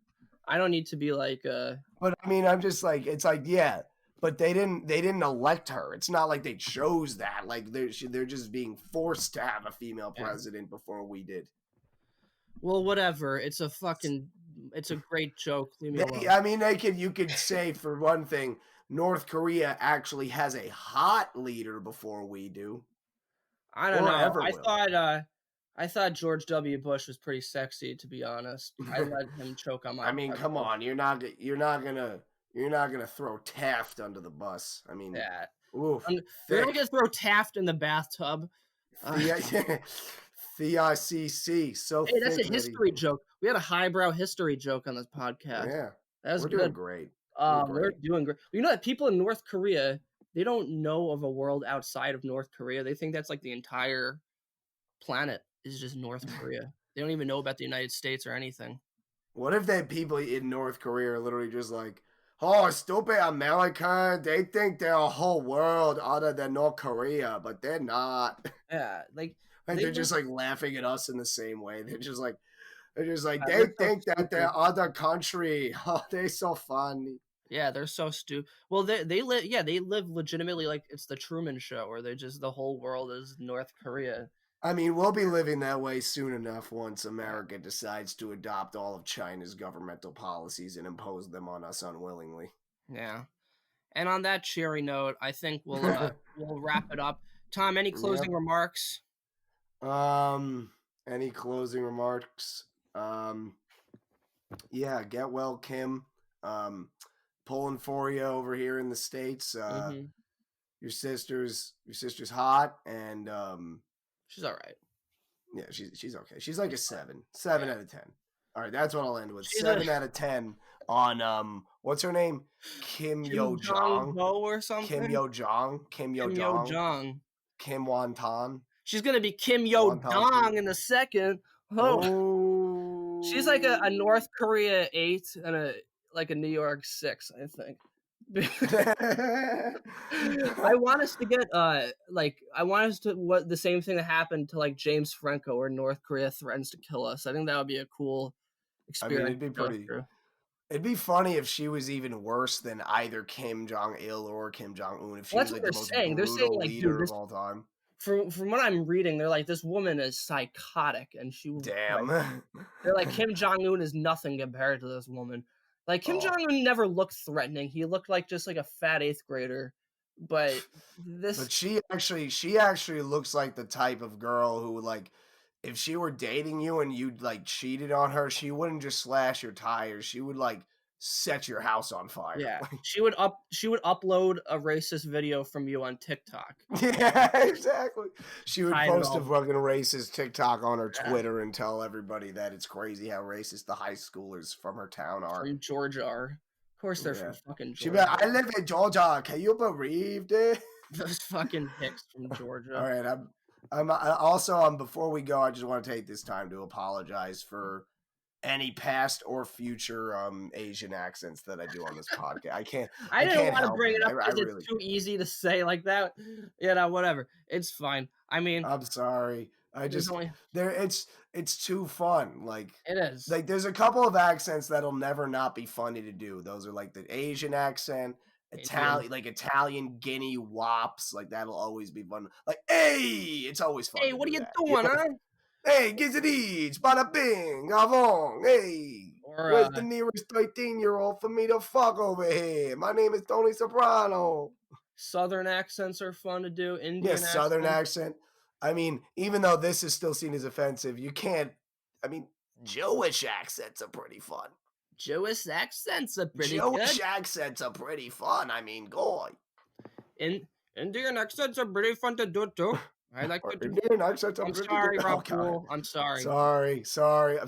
I don't need to be like. But I mean, I'm just like, it's like, yeah, but they didn't elect her. It's not like they chose that. Like they're just being forced to have a female president before we did. Well, whatever. It's a great joke. Leave me alone. I mean, you could say for one thing, North Korea actually has a hot leader before we do. I don't know. I thought George W. Bush was pretty sexy, to be honest. I let him choke on my. I mean, come on, you're not gonna throw Taft under the bus. I mean, you're not gonna throw Taft in the bathtub. TICC. So hey, that's a history joke. We had a highbrow history joke on this podcast. Yeah, we're doing great. We're doing great. You know that people in North Korea, they don't know of a world outside of North Korea. They think that's like the entire planet is just North Korea. They don't even know about the United States or anything. What if that people in North Korea are literally just like, oh, stupid American, they think they're a whole world other than North Korea, but they're not. Yeah, like they're just like laughing at us in the same way. They're just like they think that they're other country. Oh, they're so funny. Yeah, they're so stupid. Well, they live legitimately like it's the Truman Show, where they're just the whole world is North Korea. I mean, we'll be living that way soon enough once America decides to adopt all of China's governmental policies and impose them on us unwillingly. Yeah. And on that cheery note, I think we'll wrap it up. Tom, any closing remarks? Any closing remarks? Yeah, get well, Kim. Pulling for you over here in the States. Your sister's hot, and she's all right. Yeah, she's okay. She's like a 7 out of 10. All right, that's what I'll end with. 7 out of 10 on what's her name? Kim Yo Jong or something. Kim Yo Jong. Kim Wonton. She's gonna be Kim Yo Dong in a second. Oh. She's like a North Korea 8 and a New York 6, I think. I want us to get the same thing that happened to like James Franco, where North Korea threatens to kill us. I think that would be a cool experience. I mean, it'd be funny if she was even worse than either Kim Jong Il or Kim Jong Un. If she was like the most brutal leader of all time. From what I'm reading, they're like, this woman is psychotic, and they're like, Kim Jong Un is nothing compared to this woman. Like, Kim Jong-un never looked threatening. He looked like just like a fat 8th grader. But she actually looks like the type of girl who would, like, if she were dating you and you like cheated on her, she wouldn't just slash your tires. She would like set your house on fire. Yeah. she would upload a racist video from you on TikTok. Yeah, exactly. She would post a fucking racist TikTok on her Twitter and tell everybody that it's crazy how racist the high schoolers from her town are. From Georgia are. Of course they're from fucking Georgia. Like, I live in Georgia. Can you believe this? Those fucking hicks from Georgia. All right, I'm also before we go, I just want to take this time to apologize for any past or future Asian accents that I do on this podcast. I can't want to help bring it up because really it's too easy to say like that. Whatever. It's fine. I mean, I'm sorry. It's too fun. Like it is. Like there's a couple of accents that'll never not be funny to do. Those are like the Asian accent, Italian Guinea wops. Like that'll always be fun. Like, hey, it's always fun. Hey, what are you doing, huh? Hey, Gizzard bada bing, avon, hey. Where's the nearest 13-year-old for me to fuck over here? My name is Tony Soprano. Southern accents are fun to do. Indian accent. Southern accent. I mean, even though this is still seen as offensive, you can't. I mean, Jewish accents are pretty fun. Jewish accents are pretty fun. I mean, goy. Indian accents are pretty fun to do too. I like to do. Indian accents are I'm pretty sorry, good. Raul. I'm sorry. Sorry.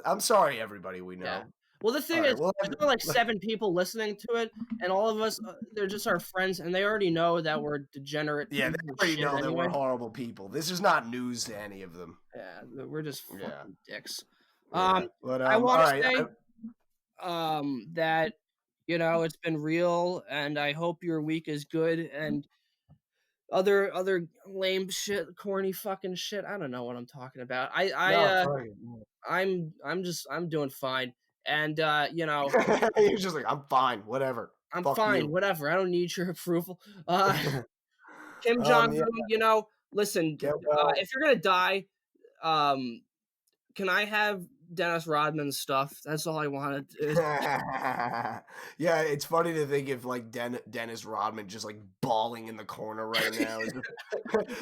I'm sorry, everybody. We know. Yeah. Well, the thing is, there's only like 7 people listening to it, and all of us, they're just our friends, and they already know that we're degenerate. Yeah, they already know that we're horrible people. This is not news to any of them. Yeah, we're just fucking dicks. But, I want to say that, it's been real, and I hope your week is good, and other lame shit, corny fucking shit. I don't know what I'm talking about. I'm doing fine. And you're just like, I'm fine, whatever. I'm Fuck fine, you. whatever. I don't need your approval. Kim Jong-un, listen, if you're gonna die, can I have Dennis Rodman's stuff? That's all I wanted. Yeah, it's funny to think if like Dennis Rodman just like bawling in the corner right now.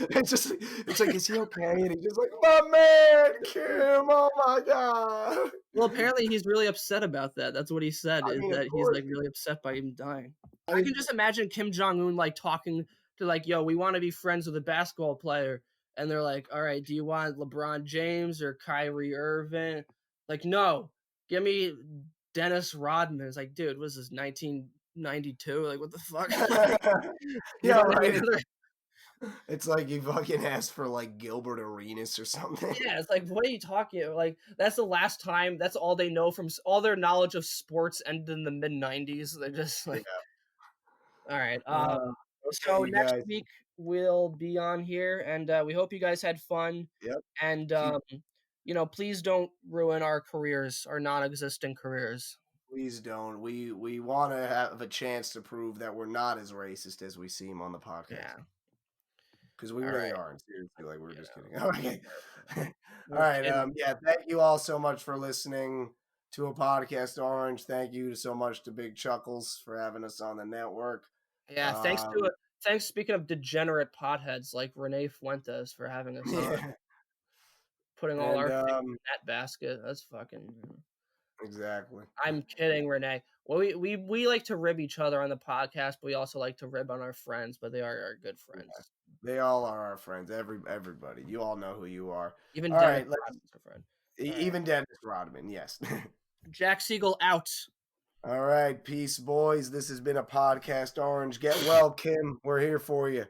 It's like, is he okay? And he's just like, my man, Kim, oh my god. Well, apparently he's really upset about that. That's what he said. He's like really upset by him dying. I can just imagine Kim Jong-un like talking to like, yo, we want to be friends with a basketball player. And they're like, all right, do you want LeBron James or Kyrie Irving? Like, no, give me Dennis Rodman. It's like, dude, what is this, 1992? Like, what the fuck? Yeah, right. It's like you fucking asked for like Gilbert Arenas or something. Yeah, it's like, what are you talking about? Like, that's the last time. That's all they know from all their knowledge of sports ended in the mid 90s. They're just like, all right. So next week we'll be on here, and we hope you guys had fun. Yep. And please don't ruin our careers, our non-existent careers. Please don't. We want to have a chance to prove that we're not as racist as we seem on the podcast. Yeah. Because we really aren't. Seriously, like we're just kidding. Okay. All right. Thank you all so much for listening to a podcast Orange. Thank you so much to Big Chuckles for having us on the network. Yeah, thanks. Speaking of degenerate potheads like Renee Fuentes for having us on, putting all our things in that basket. That's fucking exactly. I'm kidding, Renee. Well, we like to rib each other on the podcast, but we also like to rib on our friends. But they are our good friends. Yeah, they all are our friends. Everybody, you all know who you are. Even Dennis Rodman's a friend. Even Dennis Rodman, yes. Jack Siegel out. All right, peace, boys. This has been a podcast Orange. Get well, Kim. We're here for you.